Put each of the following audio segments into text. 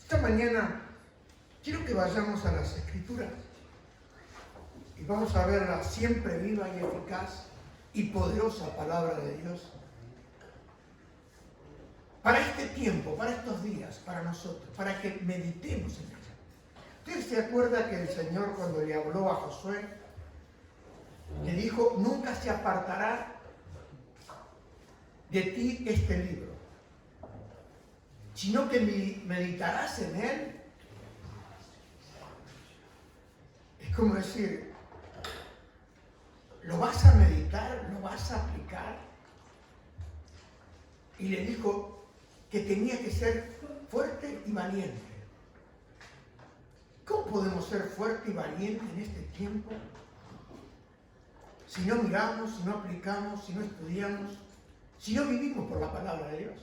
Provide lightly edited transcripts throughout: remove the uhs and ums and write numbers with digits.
Esta mañana quiero que vayamos a las Escrituras y vamos a ver la siempre viva y eficaz y poderosa palabra de Dios para este tiempo, para estos días, para nosotros, para que meditemos en ella. ¿Usted se acuerda que el Señor, cuando le habló a Josué, le dijo: nunca se apartará de ti este libro, sino que meditarás en él? Es como decir, lo vas a meditar, lo vas a aplicar. Y le dijo que tenía que ser fuerte y valiente. ¿Cómo podemos ser fuerte y valiente en este tiempo si no miramos, si no aplicamos, si no estudiamos, si no vivimos por la palabra de Dios?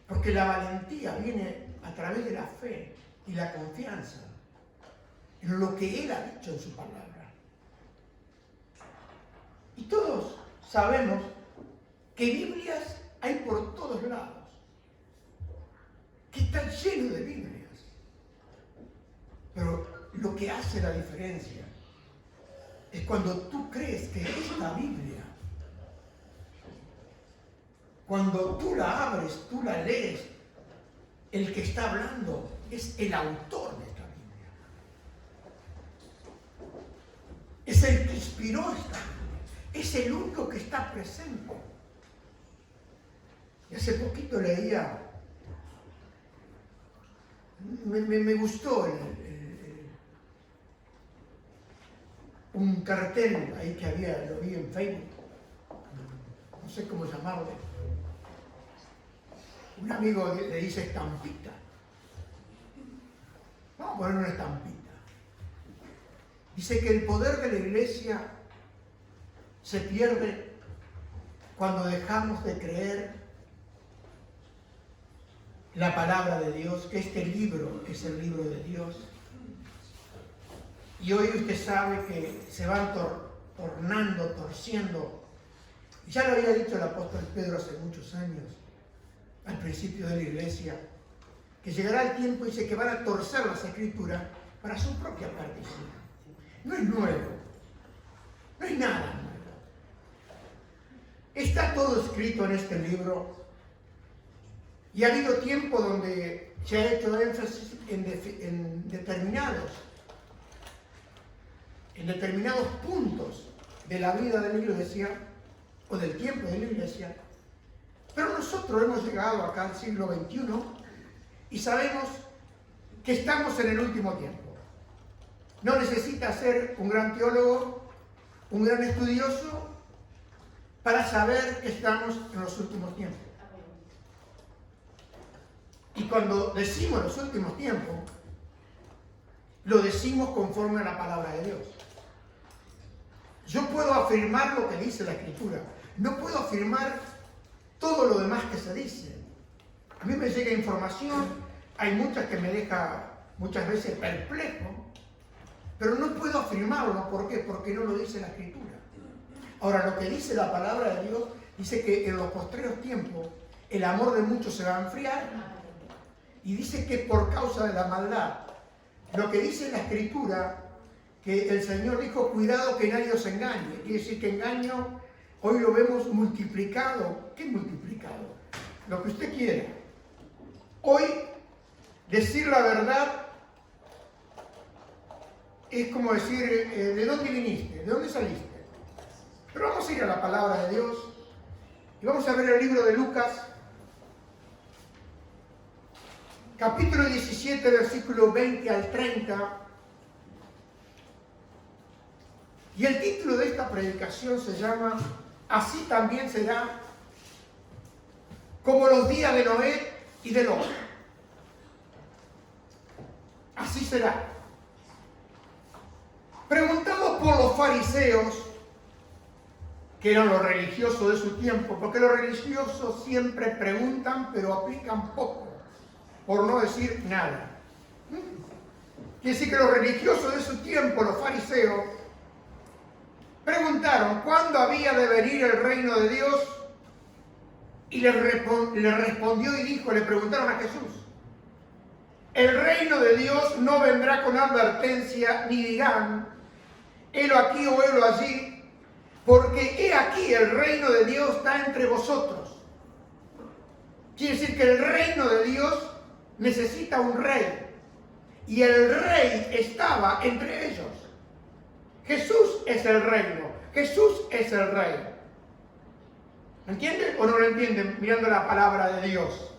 Porque la valentía viene a través de la fe y la confianza en lo que Él ha dicho en su palabra. Y todos sabemos que Biblias hay por todos lados, que están llenos de Biblias. Pero lo que hace la diferencia es cuando tú crees que esta Biblia, cuando tú la abres, tú la lees, el que está hablando es el autor de esta Biblia. Es el que inspiró esta Biblia. Es el único que está presente. Y hace poquito leía, me gustó un cartel ahí que había, lo vi en Facebook, no sé cómo llamarlo. Un amigo le dice estampita. Vamos a poner una estampita. Dice que el poder de la iglesia se pierde cuando dejamos de creer la palabra de Dios, que este libro es el libro de Dios. Y hoy usted sabe que se van tornando, torciendo. Ya lo había dicho el apóstol Pedro hace muchos años, al principio de la iglesia, que llegará el tiempo, dice, que van a torcer las Escrituras para su propia perdición. No es nuevo, no es nada nuevo. Está todo escrito en este libro y ha habido tiempo donde se ha hecho énfasis en determinados puntos de la vida de la iglesia o del tiempo de la iglesia. Pero nosotros hemos llegado acá al siglo XXI y sabemos que estamos en el último tiempo. No necesita ser un gran teólogo, un gran estudioso, para saber que estamos en los últimos tiempos. Y cuando decimos los últimos tiempos, lo decimos conforme a la palabra de Dios. Yo puedo afirmar lo que dice la Escritura, no puedo afirmar todo lo demás que se dice. A mí me llega información, hay muchas que me deja muchas veces perplejo, pero no puedo afirmarlo. ¿Por qué? Porque no lo dice la Escritura. Ahora, lo que dice la palabra de Dios, dice que en los postreros tiempos el amor de muchos se va a enfriar, y dice que por causa de la maldad. Lo que dice la Escritura, que el Señor dijo, cuidado que nadie os engañe. Quiere decir que engaño hoy lo vemos multiplicado. ¿Qué multiplicado? Lo que usted quiera. Hoy, decir la verdad es como decir, ¿de dónde viniste? ¿De dónde saliste? Pero vamos a ir a la palabra de Dios y vamos a ver el libro de Lucas, capítulo 17, versículo 20 al 30. Y el título de esta predicación se llama Así también será como los días de Noé y de Lot. Así será. Preguntado por los fariseos, que eran los religiosos de su tiempo, porque los religiosos siempre preguntan pero aplican poco, por no decir nada. Quiere decir que los religiosos de su tiempo, los fariseos, preguntaron cuándo había de venir el reino de Dios, y le respondió y dijo, le preguntaron a Jesús, El reino de Dios no vendrá con advertencia, ni dirán, helo aquí o helo allí, porque he aquí el reino de Dios está entre vosotros. Quiere decir que el reino de Dios necesita un rey. Y el rey estaba entre ellos. Jesús es el reino. Jesús es el rey. ¿Entienden o no lo entienden mirando la palabra de Dios?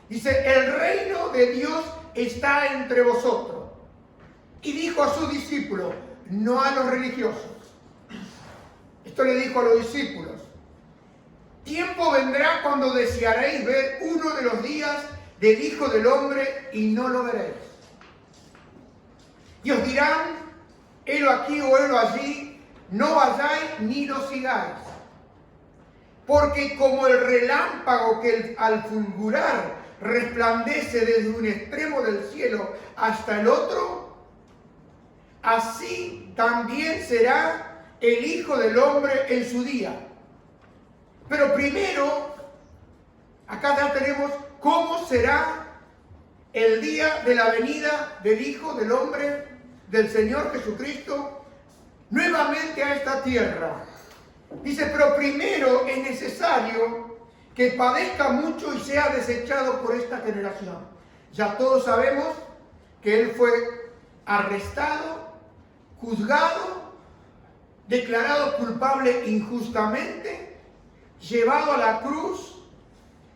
Dice, el reino de Dios está entre vosotros. Y dijo a sus discípulos, no a los religiosos. Esto le dijo a los discípulos. Tiempo vendrá cuando desearéis ver uno de los días del Hijo del Hombre y no lo veréis. Y os dirán, helo aquí o helo allí, no vayáis ni lo sigáis. Porque como el relámpago que al fulgurar resplandece desde un extremo del cielo hasta el otro, así también será el Hijo del Hombre en su día. Pero primero, acá ya tenemos cómo será el día de la venida del Hijo del Hombre, del Señor Jesucristo, nuevamente a esta tierra. Dice, pero primero es necesario que padezca mucho y sea desechado por esta generación. Ya todos sabemos que Él fue arrestado, juzgado, declarado culpable injustamente, llevado a la cruz.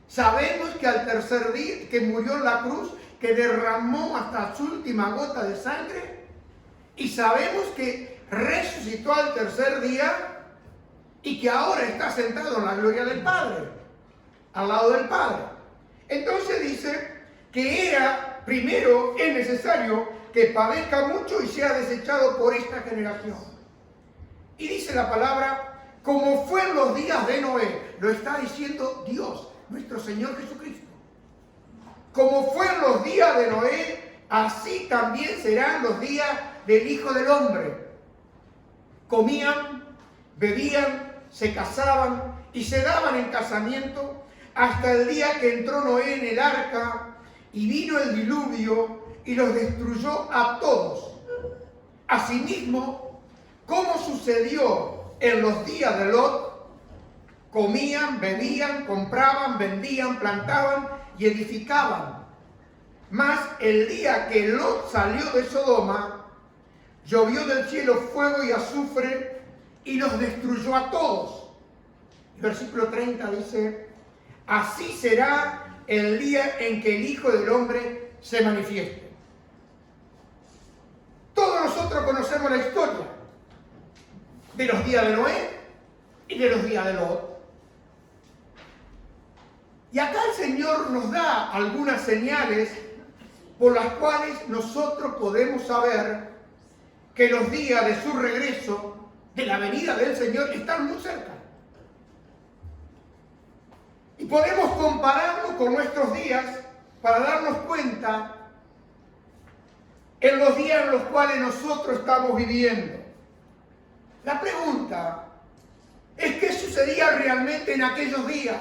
Sabemos que al tercer día, que murió en la cruz, que derramó hasta su última gota de sangre, y sabemos que resucitó al tercer día y que ahora está sentado en la gloria del Padre, al lado del Padre. Entonces dice que primero es necesario que padezca mucho y sea desechado por esta generación. Y dice la palabra, como fue en los días de Noé, lo está diciendo Dios, nuestro Señor Jesucristo. Como fue en los días de Noé, así también serán los días del Hijo del Hombre. Comían, bebían, se casaban y se daban en casamiento hasta el día que entró Noé en el arca y vino el diluvio y los destruyó a todos. Asimismo, como sucedió en los días de Lot, comían, bebían, compraban, vendían, plantaban y edificaban. Mas el día que Lot salió de Sodoma, llovió del cielo fuego y azufre y los destruyó a todos. El versículo 30 dice, así será el día en que el Hijo del Hombre se manifieste. Todos nosotros conocemos la historia de los días de Noé y de los días de Lot. Y acá el Señor nos da algunas señales por las cuales nosotros podemos saber que los días de su regreso, de la venida del Señor, están muy cerca. Y podemos compararlo con nuestros días para darnos cuenta en los días en los cuales nosotros estamos viviendo. La pregunta es qué sucedía realmente en aquellos días,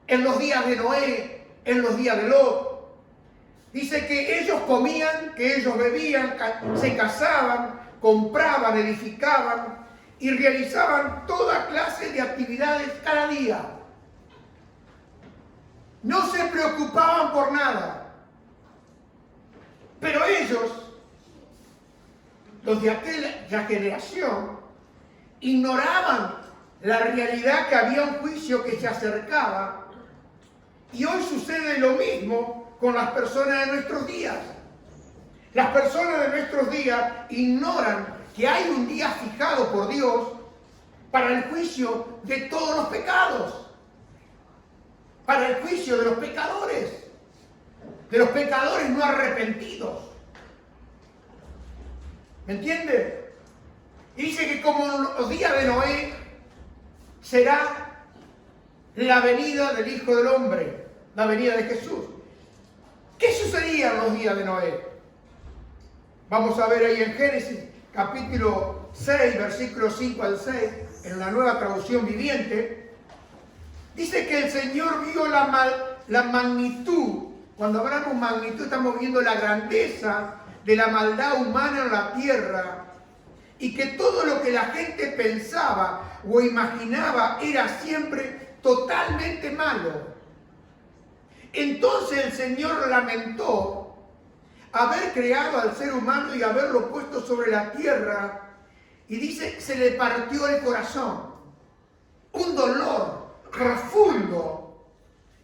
en los días de Noé, en los días de Lot. Dice que ellos comían, que ellos bebían, se casaban, compraban, edificaban y realizaban toda clase de actividades cada día. No se preocupaban por nada. Pero ellos, los de aquella generación, ignoraban la realidad que había un juicio que se acercaba. Y hoy sucede lo mismo con las personas de nuestros días. Las personas de nuestros días ignoran que hay un día fijado por Dios para el juicio de todos los pecados, para el juicio de los pecadores no arrepentidos. ¿Me entiende? Y dice que como los días de Noé será la venida del Hijo del Hombre, la venida de Jesús. ¿Qué sucedía en los días de Noé? Vamos a ver ahí en Génesis, capítulo 6, versículos 5 al 6, en la Nueva Traducción Viviente. Dice que el Señor vio la magnitud Cuando hablamos magnitud, estamos viendo la grandeza de la maldad humana en la tierra y que todo lo que la gente pensaba o imaginaba era siempre totalmente malo. Entonces el Señor lamentó haber creado al ser humano y haberlo puesto sobre la tierra y dice, se le partió el corazón. Un dolor profundo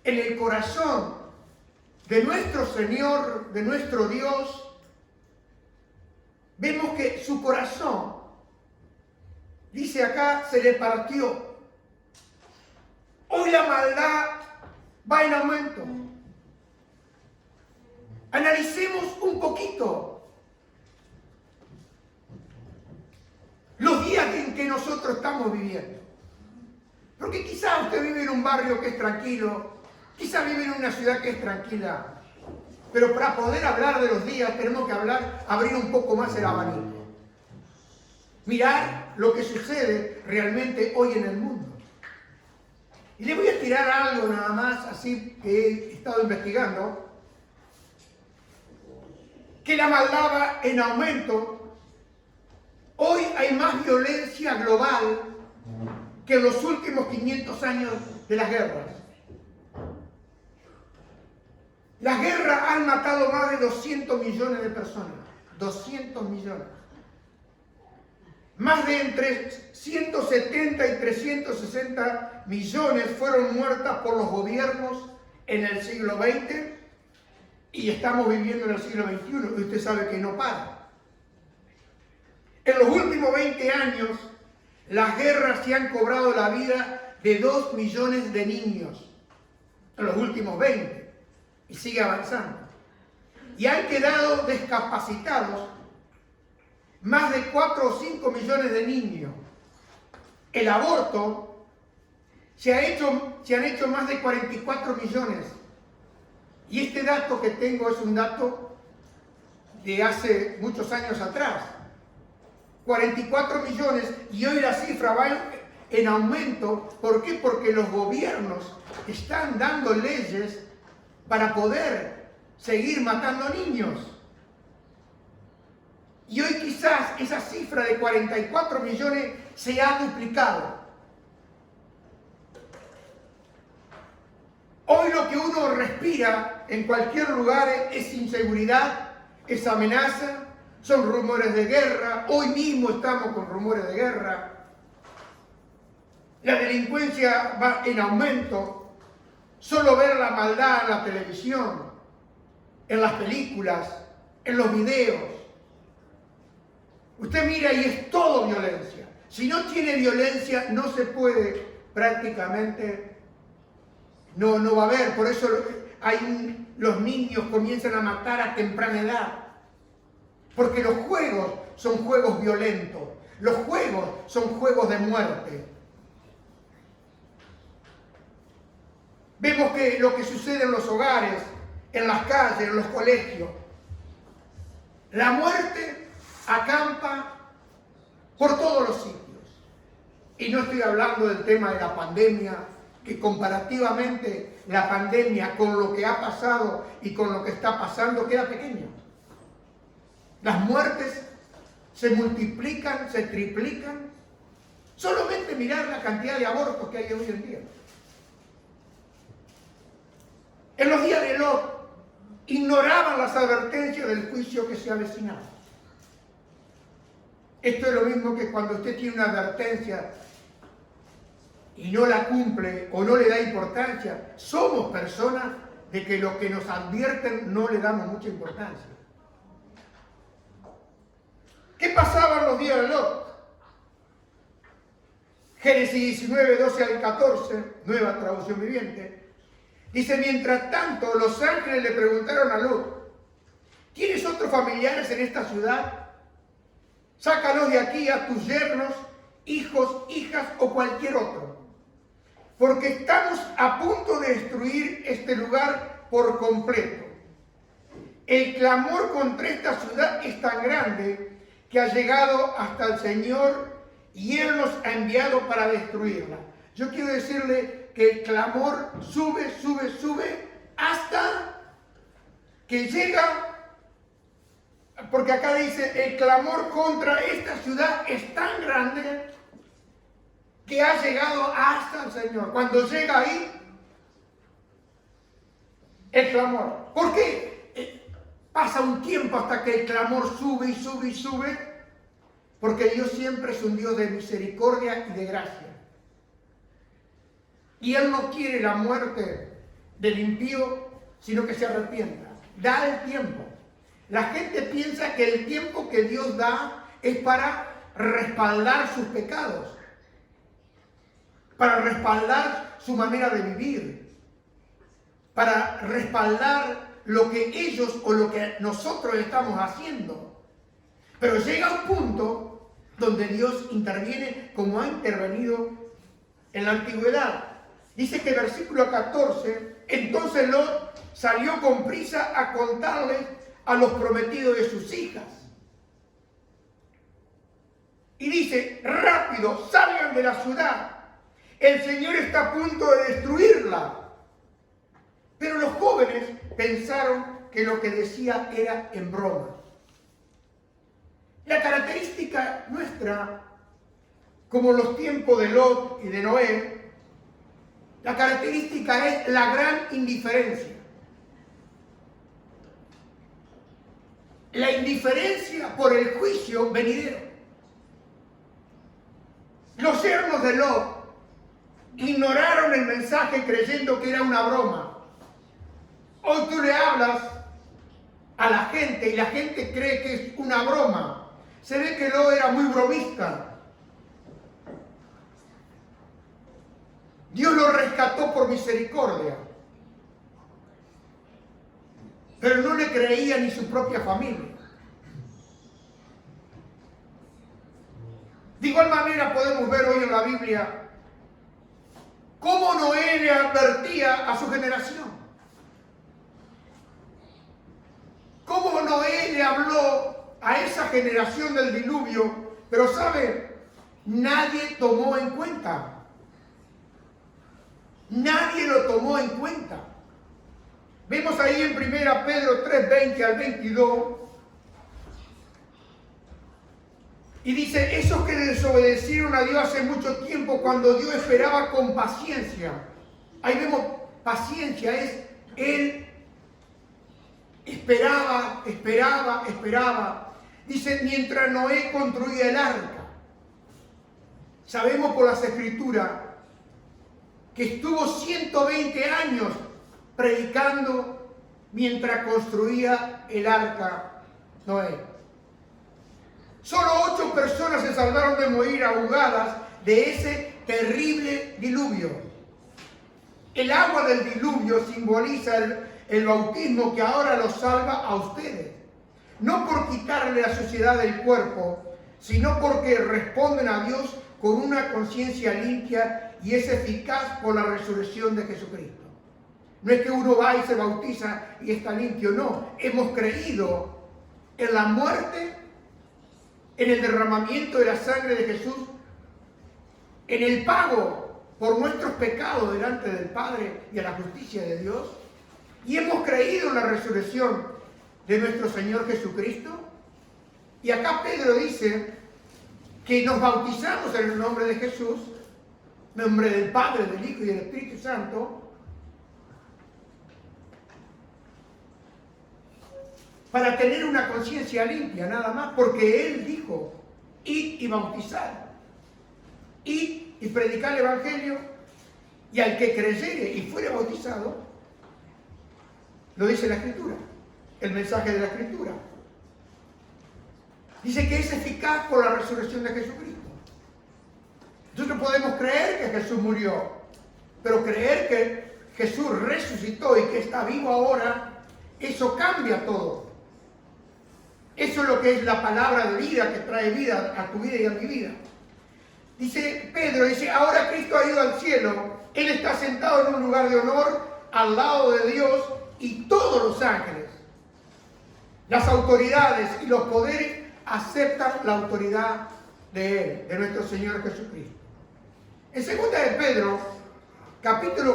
en el corazón de nuestro Señor, de nuestro Dios. Vemos que su corazón, dice acá, se le partió. Hoy la maldad va en aumento. Analicemos un poquito los días en que nosotros estamos viviendo. Porque quizás usted vive en un barrio que es tranquilo, quizás vive en una ciudad que es tranquila, pero para poder hablar de los días tenemos que abrir un poco más el abanico. Mirar lo que sucede realmente hoy en el mundo. Y le voy a tirar algo nada más, así que he estado investigando, que la maldad va en aumento. Hoy hay más violencia global que en los últimos 500 años de las guerras. Las guerras han matado más de 200 millones de personas. 200 millones. Más de entre 170 y 360 millones fueron muertas por los gobiernos en el siglo XX y estamos viviendo en el siglo XXI y usted sabe que no para. En los últimos 20 años, las guerras se han cobrado la vida de 2 millones de niños. En los últimos 20. Y sigue avanzando. Y han quedado discapacitados más de 4 o 5 millones de niños. El aborto se han hecho más de 44 millones. Y este dato que tengo es un dato de hace muchos años atrás. 44 millones y hoy la cifra va en aumento. ¿Por qué? Porque los gobiernos están dando leyes para poder seguir matando niños. Y hoy quizás esa cifra de 44 millones se ha duplicado. Hoy lo que uno respira en cualquier lugar es inseguridad, es amenaza, son rumores de guerra. Hoy mismo estamos con rumores de guerra. La delincuencia va en aumento. Solo ver la maldad en la televisión, en las películas, en los videos. Usted mira y es todo violencia. Si no tiene violencia, no se puede prácticamente, no va a haber. Por eso los niños comienzan a matar a temprana edad. Porque los juegos son juegos violentos. Los juegos son juegos de muerte. Vemos que lo que sucede en los hogares, en las calles, en los colegios. La muerte acampa por todos los sitios. Y no estoy hablando del tema de la pandemia, que comparativamente la pandemia con lo que ha pasado y con lo que está pasando queda pequeño. Las muertes se multiplican, se triplican. Solamente mirar la cantidad de abortos que hay hoy en día. En los días de Lot, ignoraban las advertencias del juicio que se avecinaba. Esto es lo mismo que cuando usted tiene una advertencia y no la cumple o no le da importancia. Somos personas de que lo que nos advierten no le damos mucha importancia. ¿Qué pasaba en los días de Lot? Génesis 19, 12 al 14, nueva traducción viviente. Dice, mientras tanto, los ángeles le preguntaron a Lot, ¿tienes otros familiares en esta ciudad? Sácalos de aquí a tus yernos, hijos, hijas o cualquier otro. Porque estamos a punto de destruir este lugar por completo. El clamor contra esta ciudad es tan grande que ha llegado hasta el Señor y Él nos ha enviado para destruirla. Yo quiero decirle que el clamor sube hasta que llega, porque acá dice, el clamor contra esta ciudad es tan grande que ha llegado hasta el Señor. Cuando llega ahí, el clamor. ¿Por qué pasa un tiempo hasta que el clamor sube y sube y sube? Porque Dios siempre es un Dios de misericordia y de gracia. Y Él no quiere la muerte del impío, sino que se arrepienta. Da el tiempo. La gente piensa que el tiempo que Dios da es para respaldar sus pecados, para respaldar su manera de vivir, para respaldar lo que ellos o lo que nosotros estamos haciendo. Pero llega un punto donde Dios interviene como ha intervenido en la antigüedad. Dice que versículo 14, entonces Lot salió con prisa a contarle a los prometidos de sus hijas. Y dice, rápido, salgan de la ciudad. El Señor está a punto de destruirla. Pero los jóvenes pensaron que lo que decía era en broma. La característica nuestra, como los tiempos de Lot y de Noé, la característica es la gran indiferencia. La indiferencia por el juicio venidero. Los yernos de Lot ignoraron el mensaje creyendo que era una broma. Hoy tú le hablas a la gente y la gente cree que es una broma. Se ve que Lot era muy bromista. Dios lo rescató por misericordia. Pero no le creía ni su propia familia. De igual manera podemos ver hoy en la Biblia cómo Noé le advertía a su generación. Cómo Noé le habló a esa generación del diluvio, pero ¿sabe? Nadie tomó en cuenta. Nadie lo tomó en cuenta. Vemos ahí en 1 Pedro 3:20 al 22. Y dice, esos que desobedecieron a Dios hace mucho tiempo, cuando Dios esperaba con paciencia. Ahí vemos, paciencia es, Él esperaba. Dice, mientras Noé construía el arca. Sabemos por las Escrituras que estuvo 120 años predicando mientras construía el arca Noé. Solo 8 personas se salvaron de morir ahogadas de ese terrible diluvio. El agua del diluvio simboliza el bautismo que ahora los salva a ustedes. No por quitarle la suciedad del cuerpo, sino porque responden a Dios con una conciencia limpia y es eficaz por la resurrección de Jesucristo. No es que uno va y se bautiza y está limpio, no. Hemos creído en la muerte, en el derramamiento de la sangre de Jesús, en el pago por nuestros pecados delante del Padre y a la justicia de Dios, y hemos creído en la resurrección de nuestro Señor Jesucristo. Y acá Pedro dice que nos bautizamos en el nombre de Jesús, en nombre del Padre, del Hijo y del Espíritu Santo, para tener una conciencia limpia, nada más, porque Él dijo, id y bautizar, id y predicar el Evangelio, y al que creyere y fuere bautizado, lo dice la Escritura, el mensaje de la Escritura. Dice que es eficaz por la resurrección de Jesucristo. Nosotros podemos creer que Jesús murió, pero creer que Jesús resucitó y que está vivo ahora, eso cambia todo. Eso es lo que es la palabra de vida, que trae vida a tu vida y a mi vida. Dice Pedro, dice, ahora Cristo ha ido al cielo, Él está sentado en un lugar de honor al lado de Dios y todos los ángeles. Las autoridades y los poderes aceptan la autoridad de Él, de nuestro Señor Jesucristo. En 2 de Pedro, capítulo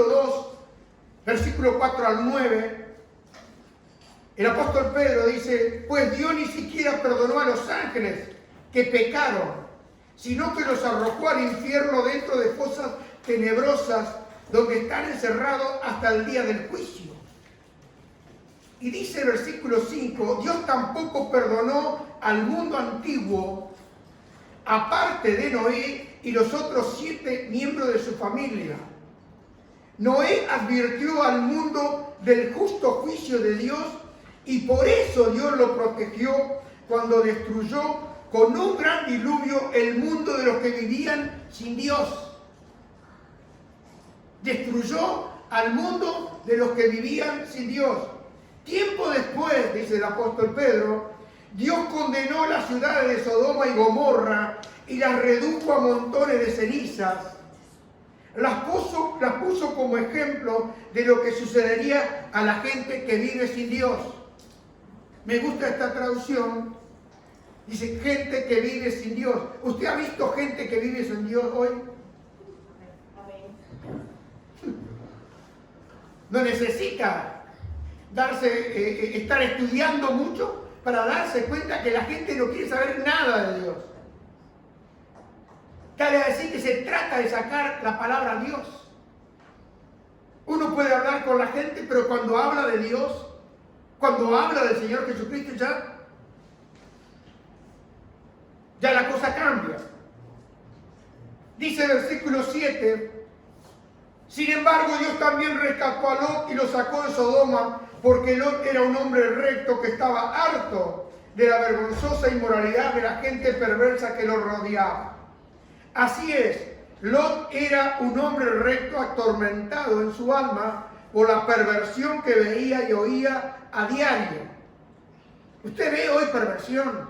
2, versículo 4 al 9, el apóstol Pedro dice, pues Dios ni siquiera perdonó a los ángeles que pecaron, sino que los arrojó al infierno dentro de fosas tenebrosas, donde están encerrados hasta el día del juicio. Y dice el versículo 5, Dios tampoco perdonó al mundo antiguo, aparte de Noé y los otros 7 miembros de su familia. Noé advirtió al mundo del justo juicio de Dios y por eso Dios lo protegió cuando destruyó con un gran diluvio el mundo de los que vivían sin Dios. Destruyó al mundo de los que vivían sin Dios. Tiempo después, dice el apóstol Pedro, Dios condenó las ciudades de Sodoma y Gomorra y las redujo a montones de cenizas. Las puso como ejemplo de lo que sucedería a la gente que vive sin Dios. Me gusta esta traducción. Dice, gente que vive sin Dios. ¿Usted ha visto gente que vive sin Dios hoy? No necesita estar estudiando mucho para darse cuenta que la gente no quiere saber nada de Dios. Quiere decir que se trata de sacar la palabra a Dios. Uno puede hablar con la gente, pero cuando habla de Dios, cuando habla del Señor Jesucristo, ya la cosa cambia. Dice el versículo 7, sin embargo Dios también rescató a Lot y lo sacó de Sodoma, porque Lot era un hombre recto que estaba harto de la vergonzosa inmoralidad de la gente perversa que lo rodeaba. Así es, Lot era un hombre recto atormentado en su alma por la perversión que veía y oía a diario. Usted ve hoy perversión.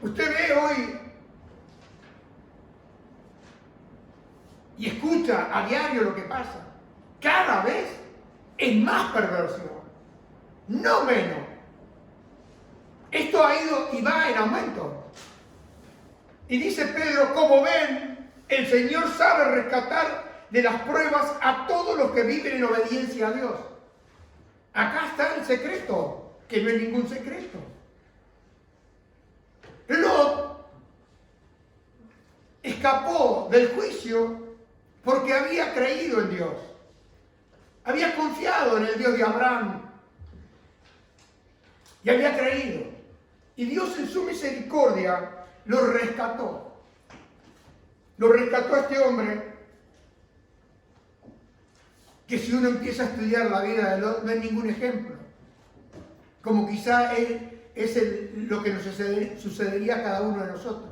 Usted ve hoy y escucha a diario lo que pasa. Cada vez es más perversión, no menos. Esto ha ido y va en aumento. Y dice Pedro, como ven, el Señor sabe rescatar de las pruebas a todos los que viven en obediencia a Dios. Acá está el secreto, que no es ningún secreto. Lot escapó del juicio porque había creído en Dios. Había confiado en el Dios de Abraham. Y había creído. Y Dios en su misericordia lo rescató. Lo rescató a este hombre que si uno empieza a estudiar la vida de Lot no es ningún ejemplo. Como quizá él es lo que nos sucedería a cada uno de nosotros.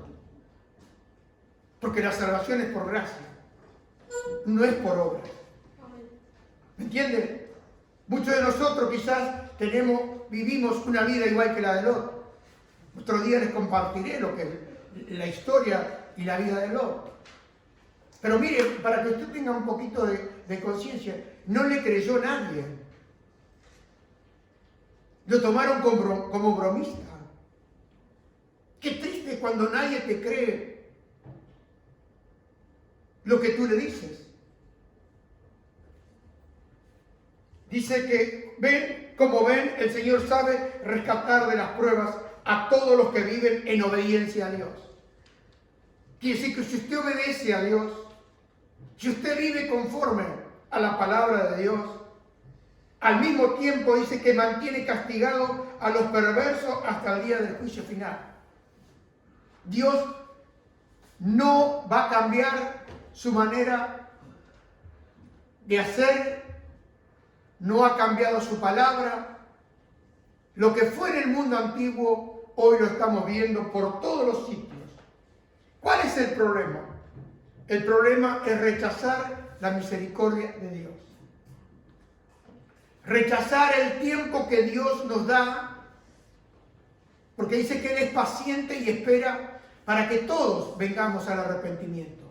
Porque la salvación es por gracia, no es por obra. ¿Me entienden? Muchos de nosotros quizás vivimos una vida igual que la de Lot. Otro día les compartiré la historia y la vida de Lot. Pero mire, para que usted tenga un poquito de conciencia, no le creyó nadie. Lo tomaron como bromista. Qué triste cuando nadie te cree lo que tú le dices. Dice que, como ven, el Señor sabe rescatar de las pruebas a todos los que viven en obediencia a Dios. Quiere decir que si usted obedece a Dios, si usted vive conforme a la palabra de Dios, al mismo tiempo dice que mantiene castigado a los perversos hasta el día del juicio final. Dios no va a cambiar su manera de hacer, no ha cambiado su palabra. Lo que fue en el mundo antiguo, hoy lo estamos viendo por todos los sitios. ¿Cuál es el problema? El problema es rechazar la misericordia de Dios. Rechazar el tiempo que Dios nos da, porque dice que Él es paciente y espera para que todos vengamos al arrepentimiento.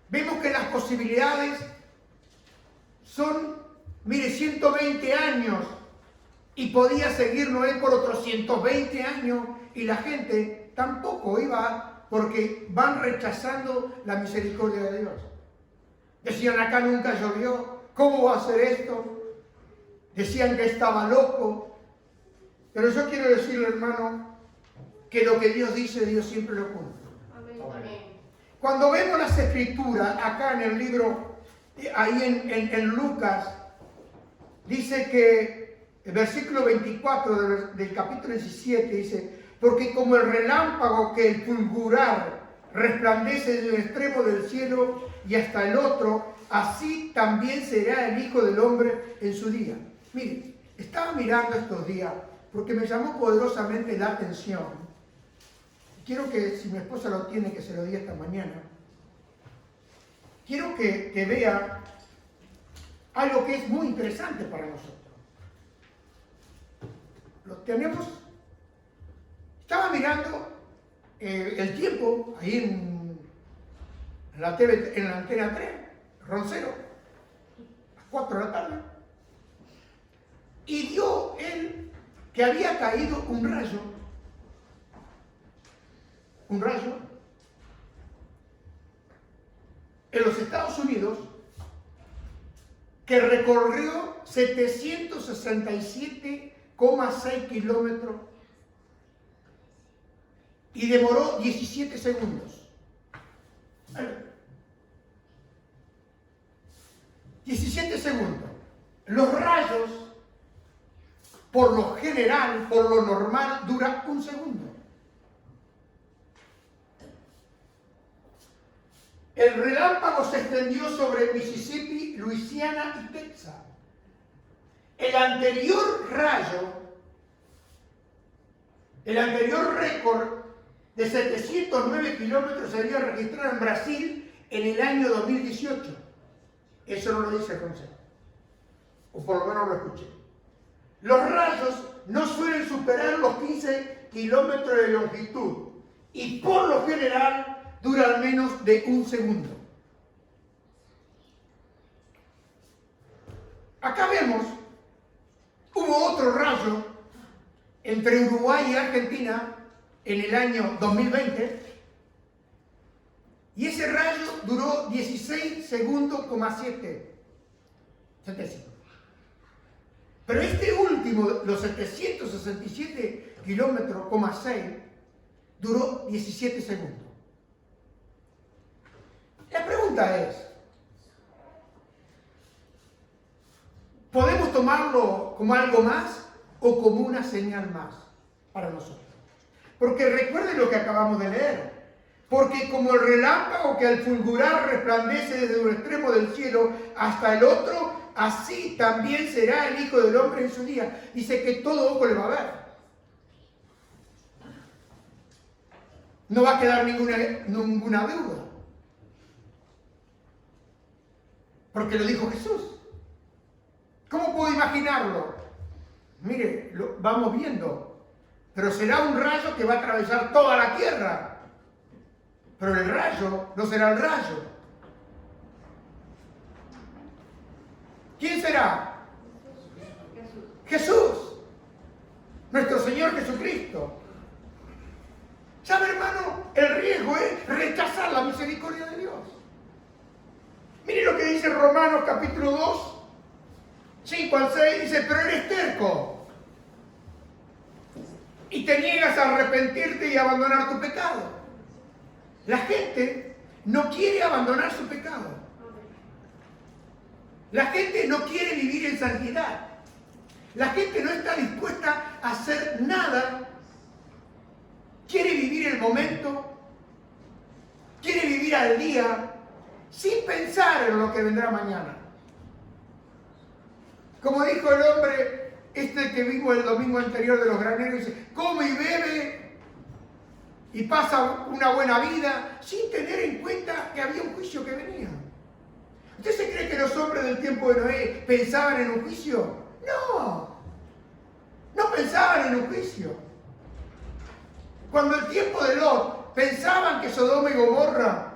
Vemos que las posibilidades son, mire, 120 años y podía seguir Noé por otros 120 años y la gente tampoco iba porque van rechazando la misericordia de Dios. Decían, acá nunca llovió, ¿cómo va a ser esto? Decían que estaba loco. Pero yo quiero decirle, hermano, que lo que Dios dice, Dios siempre lo cumple. Amén. Cuando vemos las escrituras, acá en el libro, ahí en Lucas, dice que el versículo 24 del capítulo 17 dice, porque como el relámpago que el fulgurar resplandece de un extremo del cielo y hasta el otro, así también será el Hijo del Hombre en su día. Mire, estaba mirando estos días porque me llamó poderosamente la atención. Quiero que, si mi esposa lo tiene, que se lo diga esta mañana. Quiero que vea algo que es muy interesante para nosotros. Lo tenemos. Estaba mirando el tiempo ahí en la TV, en la antena 3, Roncero, a las 4 de la tarde. Y dio él que había caído un rayo en los Estados Unidos que recorrió 767,6 kilómetros y demoró 17 segundos. 17 segundos. Los rayos, por lo general, por lo normal, duran un segundo. El relámpago se extendió sobre Mississippi, Luisiana y Texas. El anterior récord de 709 kilómetros se había registrado en Brasil en el año 2018. Eso no lo dice Roncero, o por lo menos lo escuché. Los rayos no suelen superar los 15 kilómetros de longitud y por lo general duran menos de un segundo. Acá vemos, hubo otro rayo entre Uruguay y Argentina en el año 2020 y ese rayo duró 16 segundos, 7. Pero este último, los 767 kilómetros, 6, duró 17 segundos. La pregunta es, ¿podemos tomarlo como algo más o como una señal más para nosotros? Porque recuerden lo que acabamos de leer. Porque como el relámpago que al fulgurar resplandece desde un extremo del cielo hasta el otro, así también será el Hijo del Hombre en su día. Dice que todo ojo le va a ver. No va a quedar ninguna duda. Porque lo dijo Jesús. ¿Cómo puedo imaginarlo? Mire, lo vamos viendo. Pero será un rayo que va a atravesar toda la tierra. Pero el rayo no será el rayo. ¿Quién será? Jesús. Nuestro Señor Jesucristo. ¿Sabe, hermano? El riesgo es rechazar la misericordia de Dios. Mire lo que dice Romanos capítulo 2, 5 al 6, dice, pero eres terco y te niegas a arrepentirte y abandonar tu pecado. La gente no quiere abandonar su pecado. La gente no quiere vivir en santidad. La gente no está dispuesta a hacer nada. Quiere vivir el momento, quiere vivir al día, sin pensar en lo que vendrá mañana. Como dijo el hombre que vimos el domingo anterior de los graneros, dice, come y bebe y pasa una buena vida sin tener en cuenta que había un juicio que venía. ¿Usted se cree que los hombres del tiempo de Noé pensaban en un juicio? No, no pensaban en un juicio. Cuando el tiempo de Lot pensaban que Sodoma y Gomorra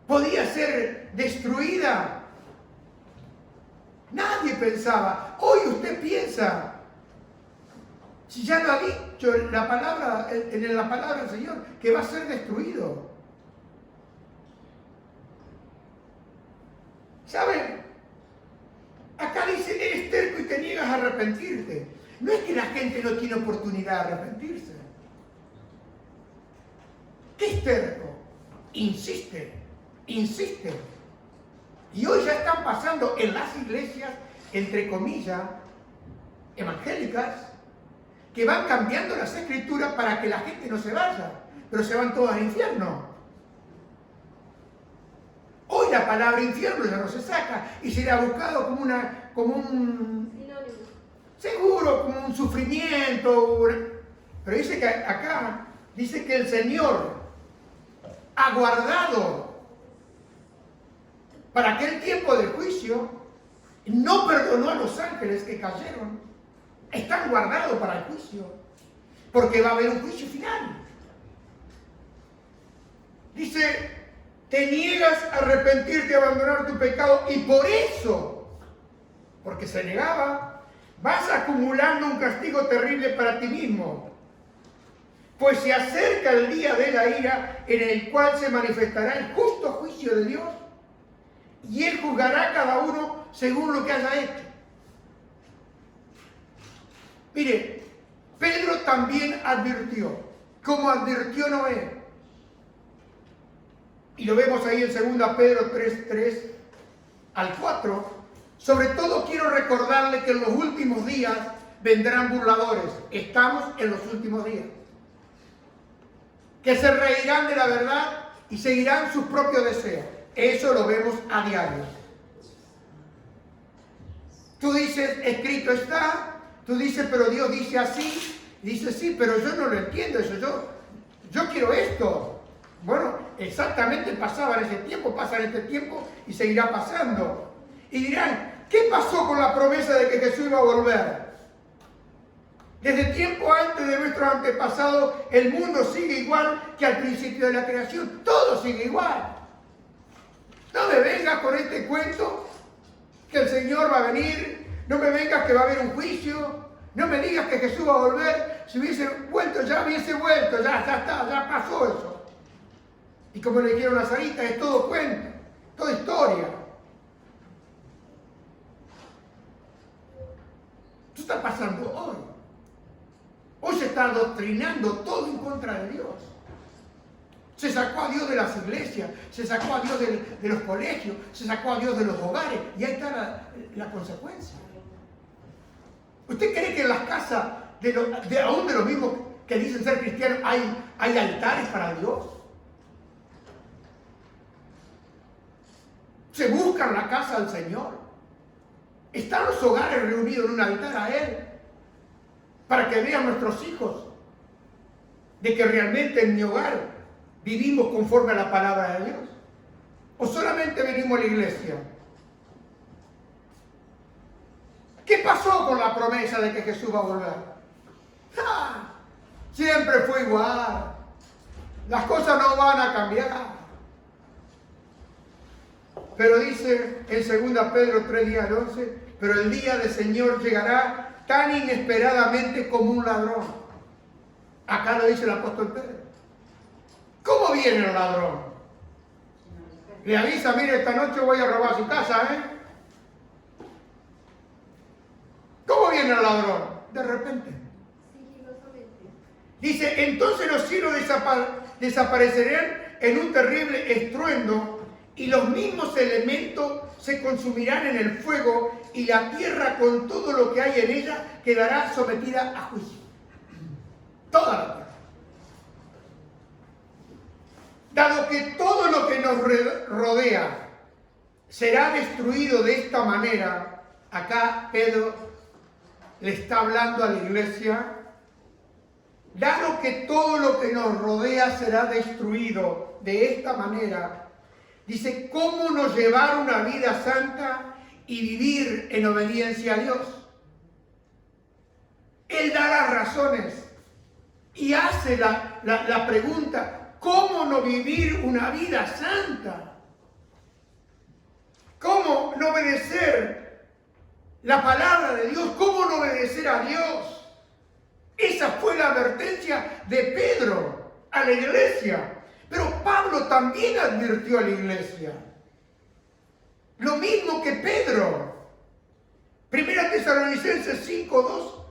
podía ser destruida, nadie pensaba. Hoy usted piensa, si ya lo ha dicho en la palabra del Señor, que va a ser destruido. ¿Saben? Acá dice, eres terco y te niegas a arrepentirte. No es que la gente no tiene oportunidad de arrepentirse. ¿Qué es terco? Insiste, insiste. Y hoy ya están pasando en las iglesias, entre comillas, evangélicas, que van cambiando las escrituras para que la gente no se vaya, pero se van todos al infierno. Hoy la palabra infierno ya no se saca y se le ha buscado como un seguro, como un sufrimiento. Pero dice que acá, dice que el Señor ha guardado para aquel tiempo del juicio, no perdonó a los ángeles que cayeron, están guardados para el juicio, porque va a haber un juicio final. Dice, te niegas a arrepentirte, a abandonar tu pecado, y por eso, porque se negaba, vas acumulando un castigo terrible para ti mismo. Pues se acerca el día de la ira en el cual se manifestará el justo juicio de Dios y Él juzgará a cada uno según lo que haya hecho. Mire, Pedro también advirtió, como advirtió Noé. Y lo vemos ahí en 2 Pedro 3 al 4. Sobre todo quiero recordarle que en los últimos días vendrán burladores. Estamos en los últimos días. Que se reirán de la verdad y seguirán sus propios deseos. Eso lo vemos a diario. Tú dices, escrito está. Tú dices, pero Dios dice así. Dice, sí, pero yo no lo entiendo eso. Yo quiero esto. Bueno, exactamente pasaba en ese tiempo, pasa en este tiempo y seguirá pasando. Y dirán, ¿qué pasó con la promesa de que Jesús iba a volver? Desde tiempo antes de nuestros antepasados, el mundo sigue igual que al principio de la creación. Todo sigue igual. No me vengas con este cuento que el Señor va a venir. No me vengas que va a haber un juicio. No me digas que Jesús va a volver. Si hubiese vuelto, ya hubiese vuelto. Ya está, ya pasó eso. Y como le dijeron a Sarita, es todo cuento, toda historia. Esto está pasando hoy. Hoy se está adoctrinando todo en contra de Dios. Se sacó a Dios de las iglesias, se sacó a Dios de los colegios, se sacó a Dios de los hogares, y ahí está la consecuencia. ¿Usted cree que en las casas, aún de los mismos que dicen ser cristianos, hay altares para Dios? Se buscan la casa del Señor. Están los hogares reunidos en un altar a Él, para que vean nuestros hijos de que realmente en mi hogar vivimos conforme a la palabra de Dios. ¿O solamente venimos a la iglesia? ¿Qué pasó con la promesa de que Jesús va a volver? ¡Ah! Siempre fue igual. Las cosas no van a cambiar. Pero dice en 2 Pedro 3, 10 al 11, pero el día del Señor llegará tan inesperadamente como un ladrón. Acá lo dice el apóstol Pedro. ¿Cómo viene el ladrón? Le avisa, mire, esta noche voy a robar su casa, ¿eh? ¿Cómo viene el ladrón? De repente. Dice, entonces los cielos desaparecerán en un terrible estruendo y los mismos elementos se consumirán en el fuego y la tierra con todo lo que hay en ella quedará sometida a juicio. Toda la tierra. Dado que todo lo que nos rodea será destruido de esta manera, acá Pedro le está hablando a la iglesia, dado que todo lo que nos rodea será destruido de esta manera, dice, ¿cómo nos llevar una vida santa y vivir en obediencia a Dios? Él da las razones y hace la pregunta, ¿cómo no vivir una vida santa? ¿Cómo no obedecer la palabra de Dios? ¿Cómo no obedecer a Dios? Esa fue la advertencia de Pedro a la iglesia. Pero Pablo también advirtió a la iglesia. Lo mismo que Pedro. Primera Tesalonicenses 5, 2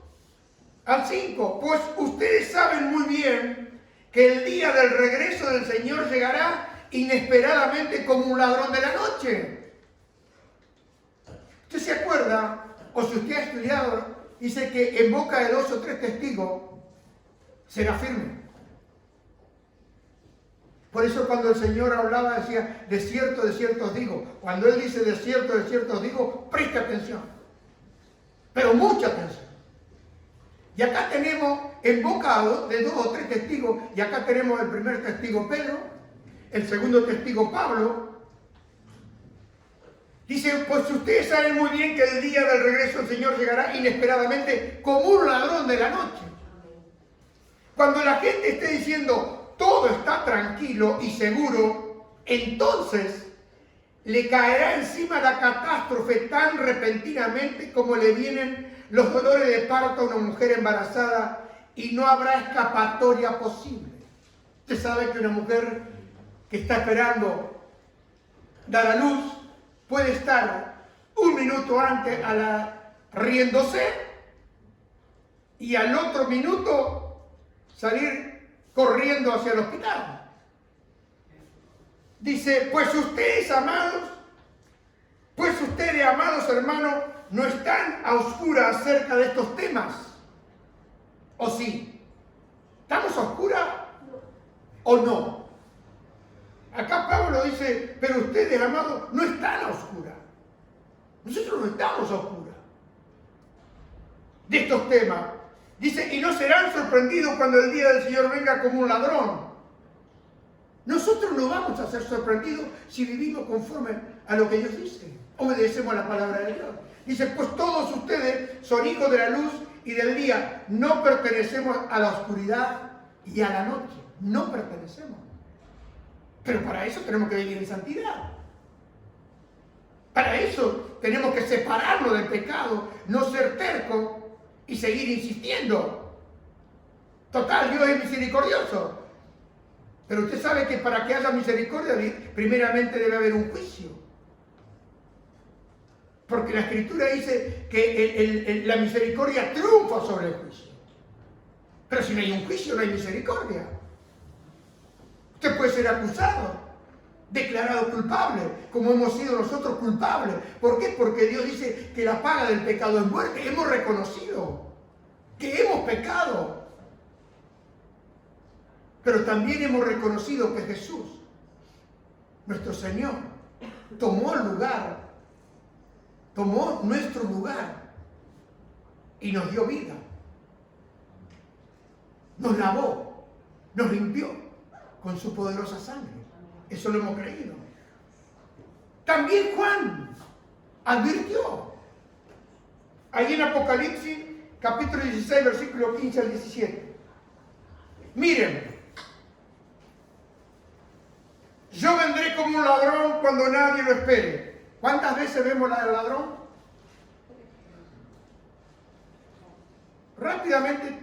al 5. Pues ustedes saben muy bien que el día del regreso del Señor llegará inesperadamente como un ladrón de la noche. ¿Usted se acuerda? O si usted ha estudiado, dice que en boca de 2 o 3 testigos será firme. Por eso cuando el Señor hablaba decía, de cierto os digo. Cuando Él dice de cierto os digo, preste atención. Pero mucha atención. Y acá tenemos en boca de 2 o 3 testigos, y acá tenemos el primer testigo Pedro, el segundo testigo Pablo. Dice, pues ustedes saben muy bien que el día del regreso del Señor llegará inesperadamente como un ladrón de la noche. Cuando la gente esté diciendo, todo está tranquilo y seguro, entonces le caerá encima la catástrofe tan repentinamente como le vienen los dolores de parto a una mujer embarazada y no habrá escapatoria posible. Usted sabe que una mujer que está esperando dar a luz puede estar un minuto antes riéndose y al otro minuto salir corriendo hacia el hospital. Dice, pues ustedes, amados hermanos, no están a oscuras acerca de estos temas. ¿O sí? ¿Estamos a oscuras o no? Acá Pablo dice, pero ustedes, amados, no están a oscuras. Nosotros no estamos a oscuras de estos temas. Dice, y no serán sorprendidos cuando el día del Señor venga como un ladrón. Nosotros no vamos a ser sorprendidos si vivimos conforme a lo que Dios dice. Obedecemos a la palabra de Dios. Dice, pues todos ustedes son hijos de la luz y del día. No pertenecemos a la oscuridad y a la noche. No pertenecemos. Pero para eso tenemos que vivir en santidad. Para eso tenemos que separarnos del pecado, no ser tercos y seguir insistiendo. Total, Dios es misericordioso. Pero usted sabe que para que haya misericordia, primeramente debe haber un juicio. Porque la Escritura dice que la misericordia triunfa sobre el juicio. Pero si no hay un juicio, no hay misericordia. Usted puede ser acusado, declarado culpable, como hemos sido nosotros culpables. ¿Por qué? Porque Dios dice que la paga del pecado es muerte. Hemos reconocido que hemos pecado. Pero también hemos reconocido que Jesús, nuestro Señor, tomó nuestro lugar y nos dio vida. Nos lavó, nos limpió con su poderosa sangre. Eso lo hemos creído. También Juan advirtió. Ahí en Apocalipsis, capítulo 16, versículo 15 al 17. Miren, yo vendré como un ladrón cuando nadie lo espere. ¿Cuántas veces vemos la del ladrón? Rápidamente,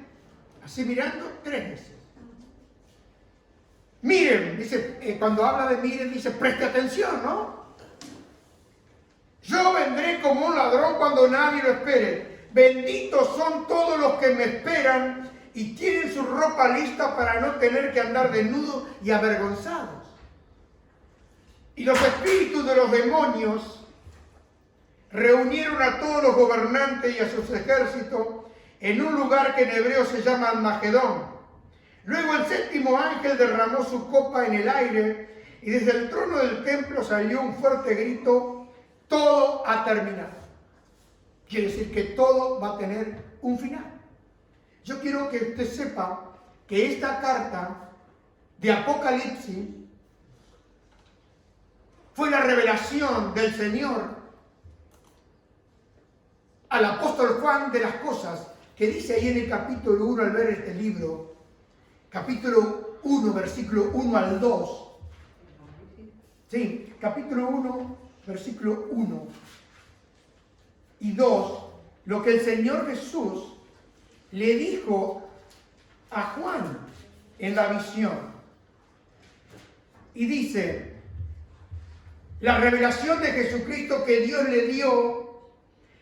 así mirando, 3 veces. Miren, dice, cuando habla de miren, dice, preste atención, ¿no? Yo vendré como un ladrón cuando nadie lo espere. Benditos son todos los que me esperan y tienen su ropa lista para no tener que andar desnudos y avergonzados. Y los espíritus de los demonios reunieron a todos los gobernantes y a sus ejércitos en un lugar que en hebreo se llama Armagedón. Luego el 7º ángel derramó su copa en el aire y desde el trono del templo salió un fuerte grito: todo ha terminado. Quiere decir que todo va a tener un final. Yo quiero que usted sepa que esta carta de Apocalipsis fue la revelación del Señor al apóstol Juan de las cosas que dice ahí en el capítulo 1 al ver este libro, capítulo 1, versículo 1 al 2. Sí, capítulo 1, versículo 1 y 2, lo que el Señor Jesús le dijo a Juan en la visión. Y dice, La revelación de Jesucristo que Dios le dio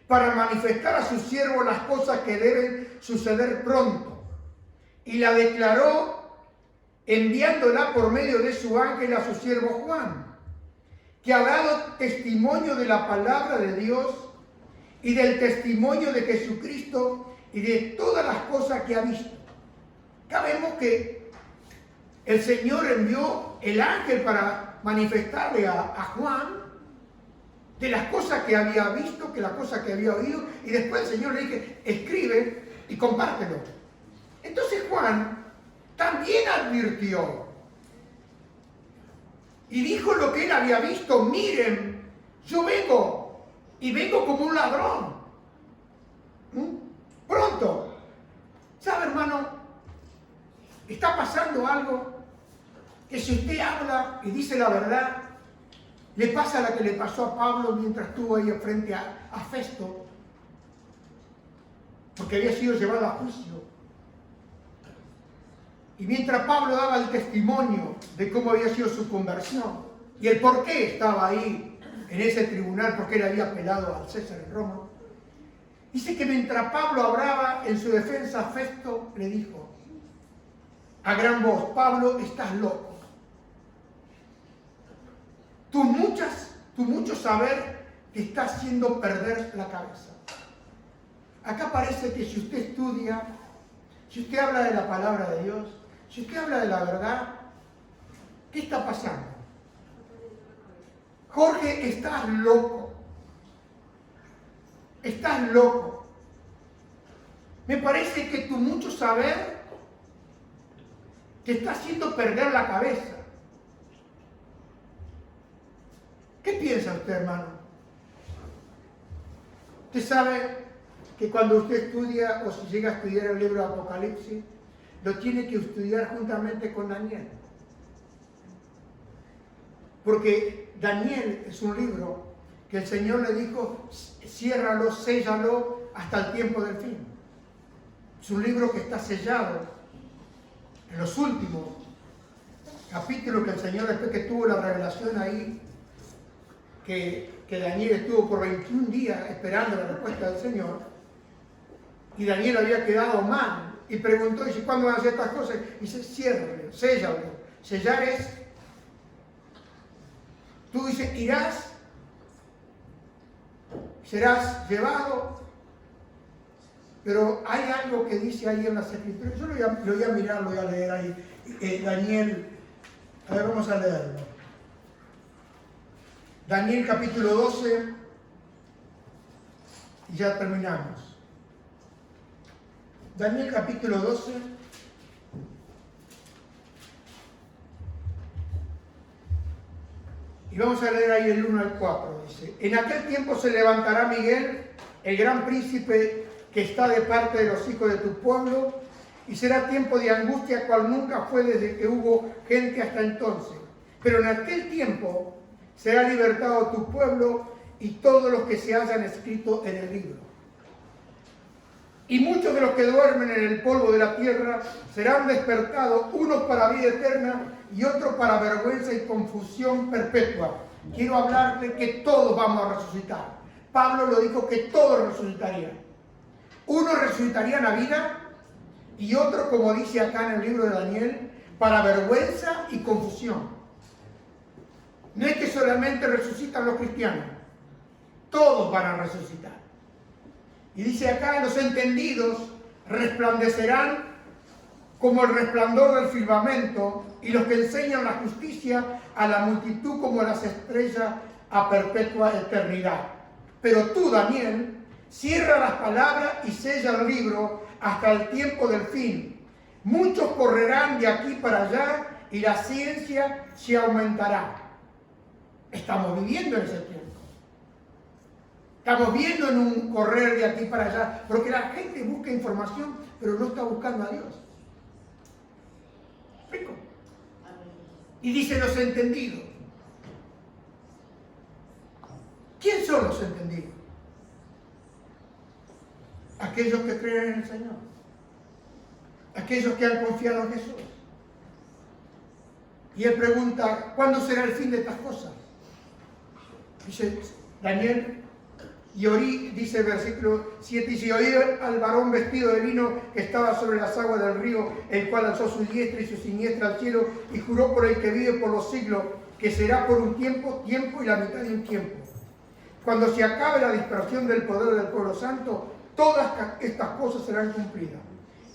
para manifestar a su siervo las cosas que deben suceder pronto. Y la declaró enviándola por medio de su ángel a su siervo Juan, que ha dado testimonio de la palabra de Dios y del testimonio de Jesucristo y de todas las cosas que ha visto. Acá vemos que el Señor envió el ángel para manifestarle a Juan de las cosas que había visto, que las cosas que había oído, y después el Señor le dice, escribe y compártelo. Entonces Juan también advirtió y dijo lo que él había visto. Miren, yo vengo y vengo como un ladrón. Pronto. ¿Sabe, hermano? Está pasando algo que si usted habla y dice la verdad, le pasa la que le pasó a Pablo mientras estuvo ahí frente a Festo, porque había sido llevado a juicio. Y mientras Pablo daba el testimonio de cómo había sido su conversión y el por qué estaba ahí en ese tribunal, porque él había apelado al César en Roma, dice que mientras Pablo hablaba en su defensa, Festo le dijo a gran voz, Pablo, estás loco. Tu mucho saber te está haciendo perder la cabeza. Acá parece que si usted estudia, si usted habla de la palabra de Dios, si usted habla de la verdad, ¿qué está pasando? Jorge, estás loco. Estás loco. Me parece que tu mucho saber te está haciendo perder la cabeza. ¿Qué piensa usted, hermano? Usted sabe que cuando usted estudia o si llega a estudiar el libro de Apocalipsis, lo tiene que estudiar juntamente con Daniel. Porque Daniel es un libro que el Señor le dijo, ciérralo, séllalo hasta el tiempo del fin. Es un libro que está sellado en los últimos capítulos que el Señor, después que tuvo la revelación ahí, que Daniel estuvo por 21 días esperando la respuesta del Señor, y Daniel había quedado mal, y preguntó, dice, ¿cuándo van a hacer estas cosas? Y dice, ciérralo, séllalo. Sellar es, tú dices, irás, serás llevado, pero hay algo que dice ahí en las Escrituras, yo lo voy a mirar, lo voy a leer ahí, Daniel, a ver, vamos a leerlo. Daniel capítulo 12, y ya terminamos. Daniel capítulo 12, y vamos a leer ahí el 1 al 4, dice, en aquel tiempo se levantará Miguel, el gran príncipe que está de parte de los hijos de tu pueblo, y será tiempo de angustia cual nunca fue desde que hubo gente hasta entonces. Pero en aquel tiempo será libertado tu pueblo y todos los que se hayan escrito en el libro. Y muchos de los que duermen en el polvo de la tierra serán despertados, unos para vida eterna y otros para vergüenza y confusión perpetua. Quiero hablarle que todos vamos a resucitar. Pablo lo dijo que todos resucitarían. Unos resucitarían a vida y otros, como dice acá en el libro de Daniel, para vergüenza y confusión. No es que solamente resucitan los cristianos, todos van a resucitar. Y dice acá, los entendidos resplandecerán como el resplandor del firmamento, y los que enseñan la justicia a la multitud como las estrellas a perpetua eternidad. Pero tú, Daniel, cierra las palabras y sella el libro hasta el tiempo del fin. Muchos correrán de aquí para allá y la ciencia se aumentará. Estamos viviendo en ese tiempo. Estamos viendo en un correr de aquí para allá, porque la gente busca información, pero no está buscando a Dios. ¿Explico? Y dice los entendidos. ¿Quién son los entendidos? Aquellos que creen en el Señor. Aquellos que han confiado en Jesús. Y él pregunta, ¿cuándo será el fin de estas cosas? Dice Daniel, y oí, dice el versículo 7, dice, oí al varón vestido de lino que estaba sobre las aguas del río, el cual alzó su diestra y su siniestra al cielo y juró por el que vive por los siglos, que será por un tiempo y la mitad de un tiempo. Cuando se acabe la dispersión del poder del pueblo santo, todas estas cosas serán cumplidas.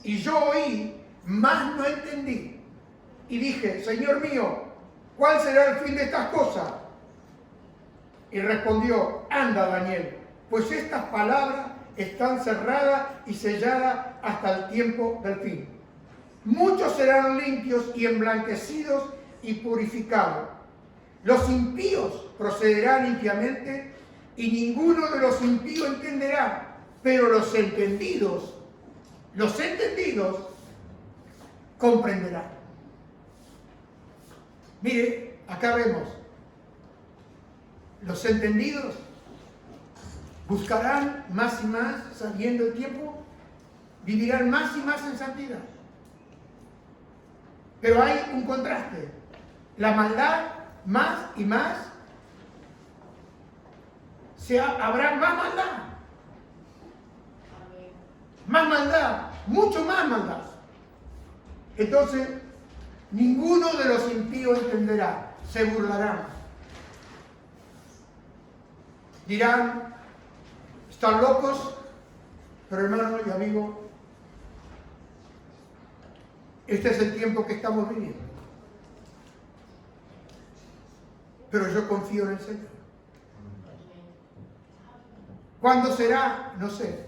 Y yo oí, mas no entendí. Y dije, Señor mío, ¿cuál será el fin de estas cosas? Y respondió, anda Daniel, pues estas palabras están cerradas y selladas hasta el tiempo del fin. Muchos serán limpios y emblanquecidos y purificados. Los impíos procederán limpiamente y ninguno de los impíos entenderá, pero los entendidos comprenderán. Mire, acá vemos, los entendidos buscarán más y más, sabiendo el tiempo, vivirán más y más en santidad. Pero hay un contraste. La maldad, más y más, habrá más maldad. Más maldad, mucho más maldad. Entonces, ninguno de los impíos entenderá, se burlarán. Dirán, están locos, pero hermano y amigo, este es el tiempo que estamos viviendo. Pero yo confío en el Señor. ¿Cuándo será? No sé.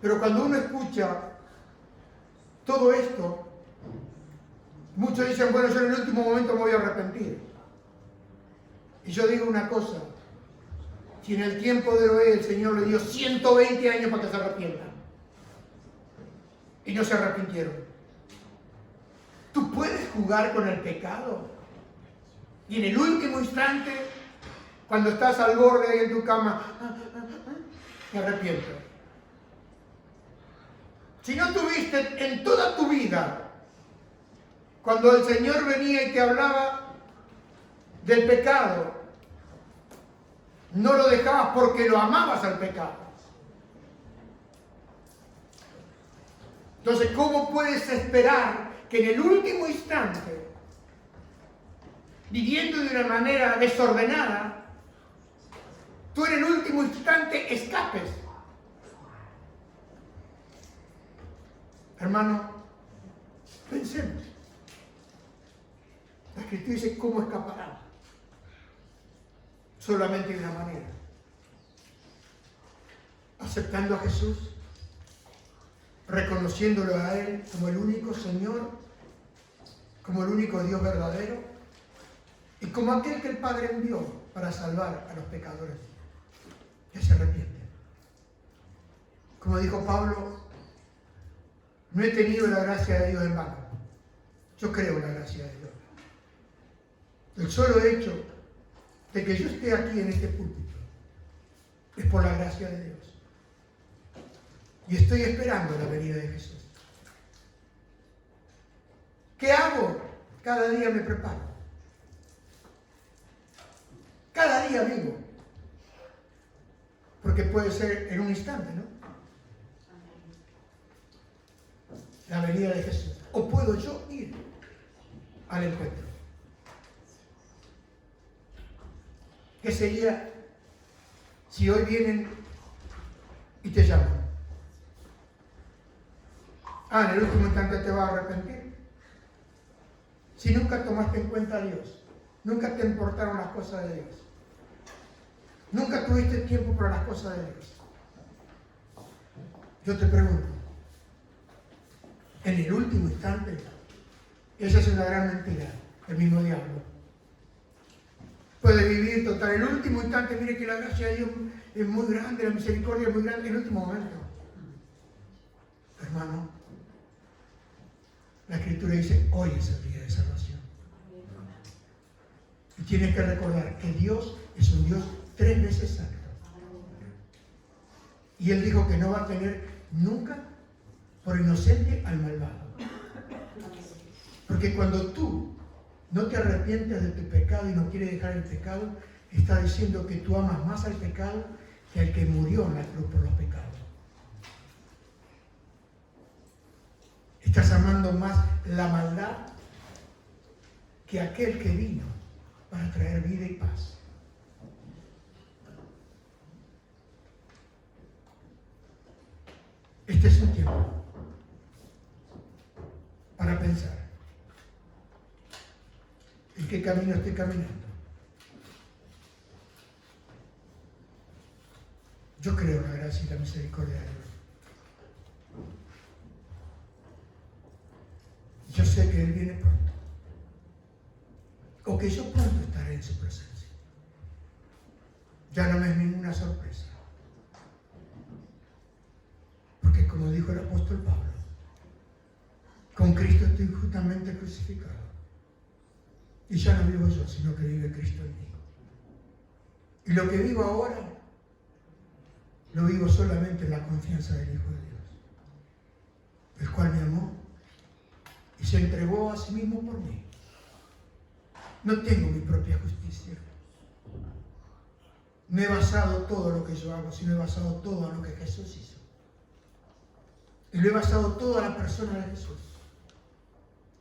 Pero cuando uno escucha todo esto, muchos dicen, bueno, yo en el último momento me voy a arrepentir. Y yo digo una cosa, si en el tiempo de Noé el Señor le dio 120 años para que se arrepientan, y no se arrepintieron, ¿tú puedes jugar con el pecado? Y en el último instante, cuando estás al borde ahí en tu cama, me arrepiento. Si no tuviste en toda tu vida, cuando el Señor venía y te hablaba del pecado, no lo dejabas porque lo amabas al pecado. Entonces, ¿cómo puedes esperar que en el último instante, viviendo de una manera desordenada, tú en el último instante escapes? Hermano, pensemos. La Escritura dice, ¿cómo escaparán? Solamente de una manera. Aceptando a Jesús, reconociéndolo a Él como el único Señor, como el único Dios verdadero, y como aquel que el Padre envió para salvar a los pecadores que se arrepienten. Como dijo Pablo, no he tenido la gracia de Dios en vano. Yo creo en la gracia de Dios. El solo hecho de que yo esté aquí en este púlpito es por la gracia de Dios. Y estoy esperando la venida de Jesús. ¿Qué hago? Cada día me preparo. Cada día vivo. Porque puede ser en un instante, ¿no? La venida de Jesús. O puedo yo ir al encuentro. ¿Qué sería si hoy vienen y te llaman? En el último instante te vas a arrepentir. Si nunca tomaste en cuenta a Dios, nunca te importaron las cosas de Dios, nunca tuviste tiempo para las cosas de Dios. Yo te pregunto, en el último instante, esa es una gran mentira, el mismo diablo. Puede vivir total, en el último instante, mire que la gracia de Dios es muy grande, la misericordia es muy grande, en el último momento. Hermano, la Escritura dice, hoy es el día de salvación. Y tienes que recordar que Dios es un Dios 3 veces santo. Y Él dijo que no va a tener nunca por inocente al malvado. Porque cuando tú no te arrepientes de tu pecado y no quieres dejar el pecado, está diciendo que tú amas más al pecado que al que murió en la cruz por los pecados. Estás amando más la maldad que aquel que vino para traer vida y paz. Este es un tiempo para pensar en qué camino estoy caminando. Yo creo en la gracia y la misericordia de Dios. Yo sé que Él viene pronto, o que yo pronto estaré en su presencia. Ya no me es ninguna sorpresa, porque como dijo el apóstol Pablo, con Cristo estoy justamente crucificado, y ya no vivo yo, sino que vive Cristo en mí. Y lo que vivo ahora, lo vivo solamente en la confianza del Hijo de Dios, el cual me amó y se entregó a sí mismo por mí. No tengo mi propia justicia. No he basado todo lo que yo hago, sino he basado todo a lo que Jesús hizo. Y lo he basado todo a la persona de Jesús.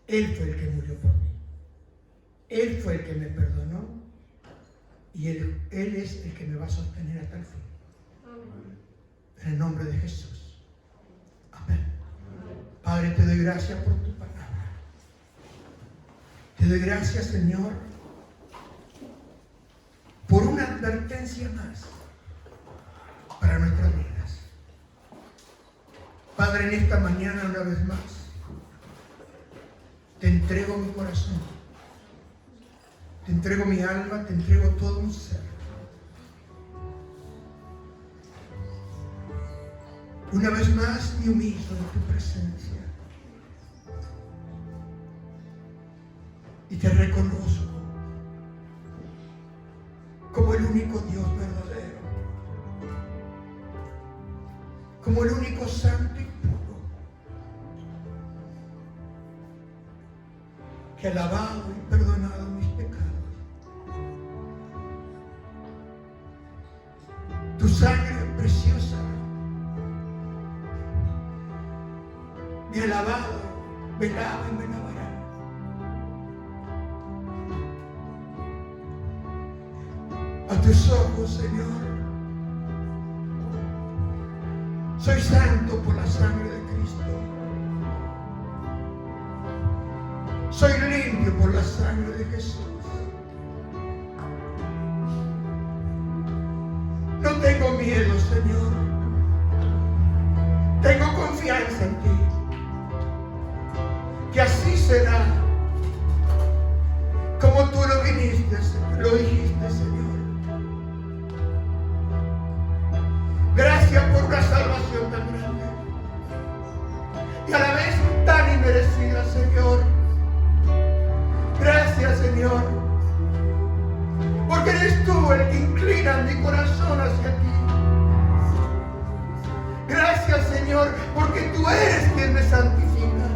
Él fue el que murió por mí. Él fue el que me perdonó. Y Él es el que me va a sostener hasta el fin. En el nombre de Jesús. Amén. Padre, te doy gracias por tu palabra. Te doy gracias, Señor, por una advertencia más para nuestras vidas. Padre, en esta mañana una vez más te entrego mi corazón, te entrego mi alma, te entrego todo mi ser. Una vez más me humillo en tu presencia y te reconozco como el único Dios verdadero, como el único santo y puro, que ha lavado y perdonado mis pecados. Tu sangre preciosa me ha lavado, me lava y me lavará. A tus ojos, Señor, soy santo por la sangre de Cristo. Soy limpio por la sangre de Jesús. No tengo miedo, Señor. Tengo confianza en ti. Que así será, como tú lo dijiste, Señor. Gracias por una salvación tan grande y a la vez tan inmerecida, Señor. Gracias, Señor, porque eres tú el que inclina mi corazón hacia ti. Gracias, Señor, porque tú eres quien me santifica.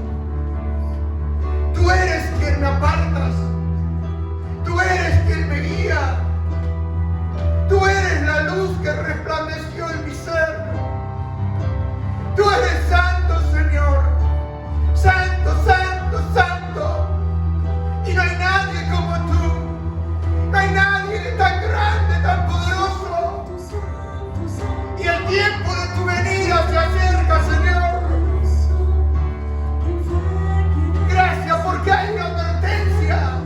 Tú eres quien me apartas. Tú eres quien me guía. Tú eres la luz que resplandeció en mi ser. Tú eres santo, Señor. Santo, santo, santo. Y no hay nadie como tú. No hay nadie tan grande, tan poderoso. Y el tiempo de tu venida se acerca, Señor. Gracias porque hay una advertencia.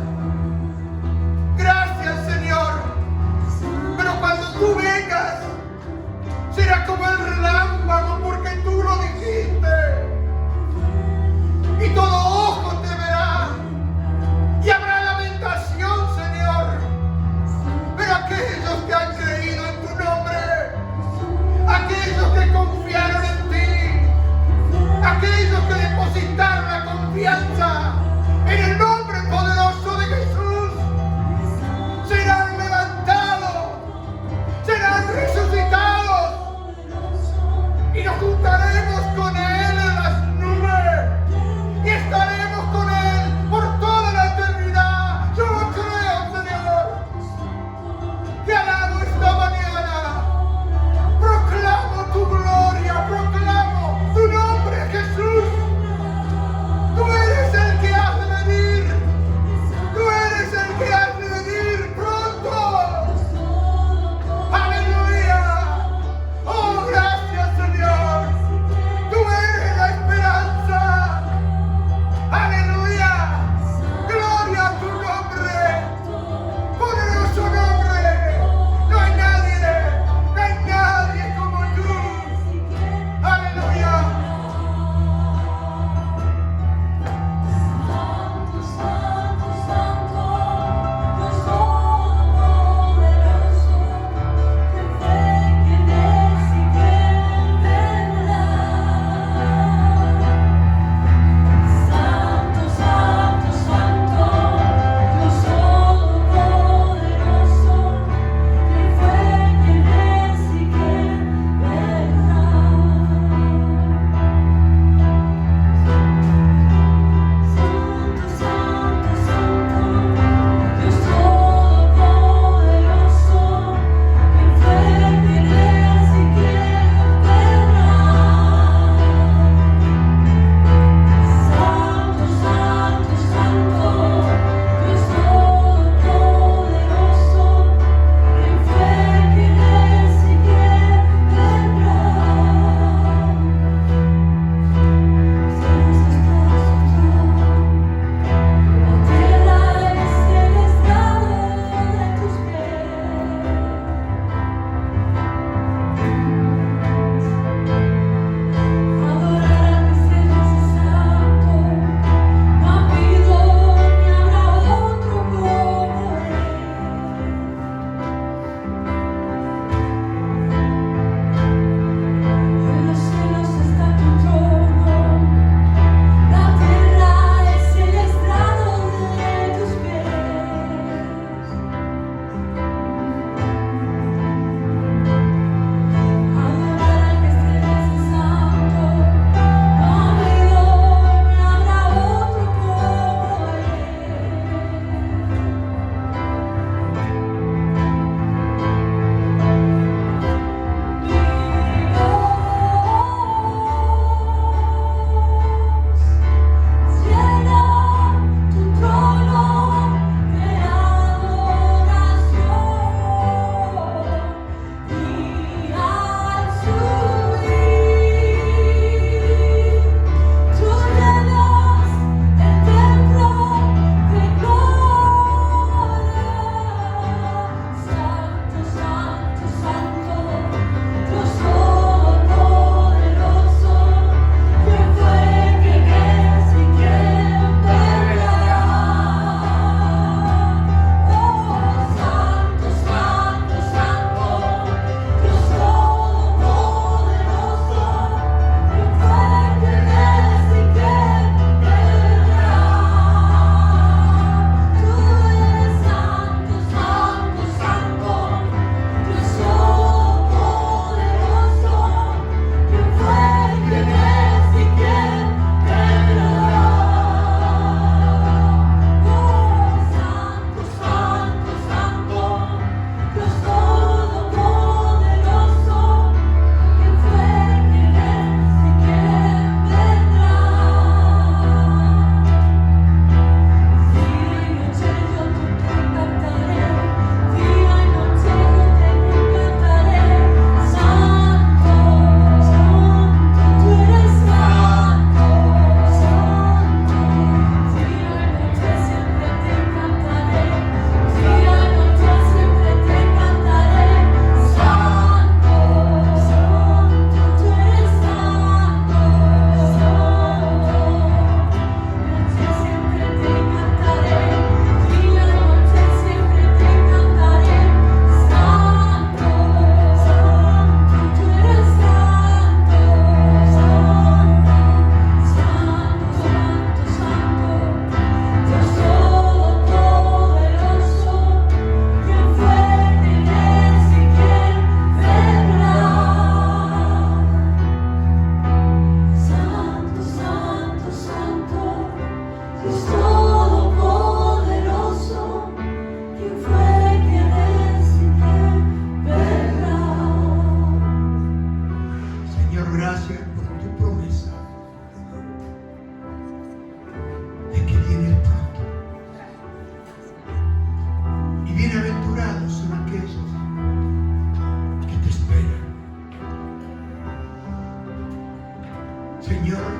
Señor,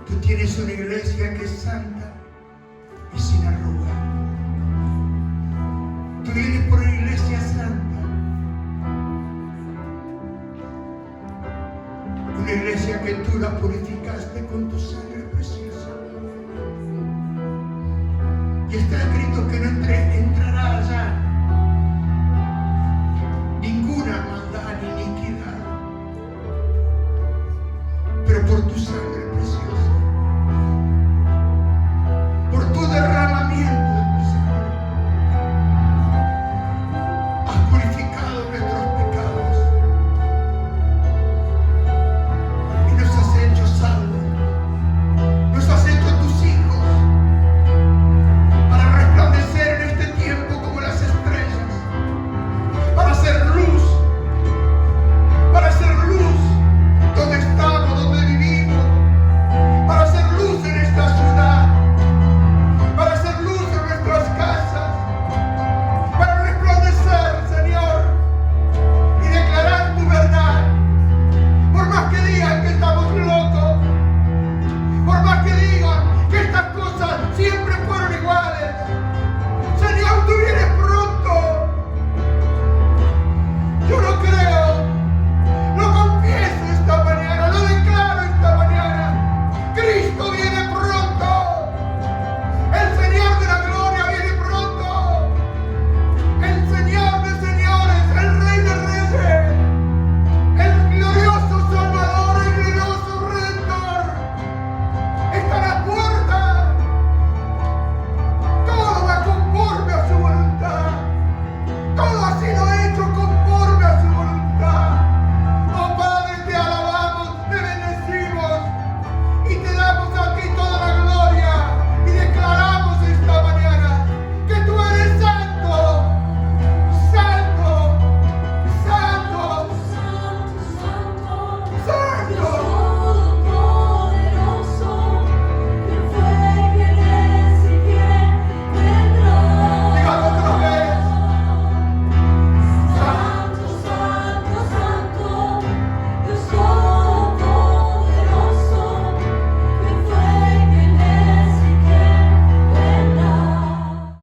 tú tienes una iglesia que es santa y sin arruga. Tú vienes por una iglesia santa, una iglesia que tú la purificaste con tu sangre preciosa. Y está escrito que no entregues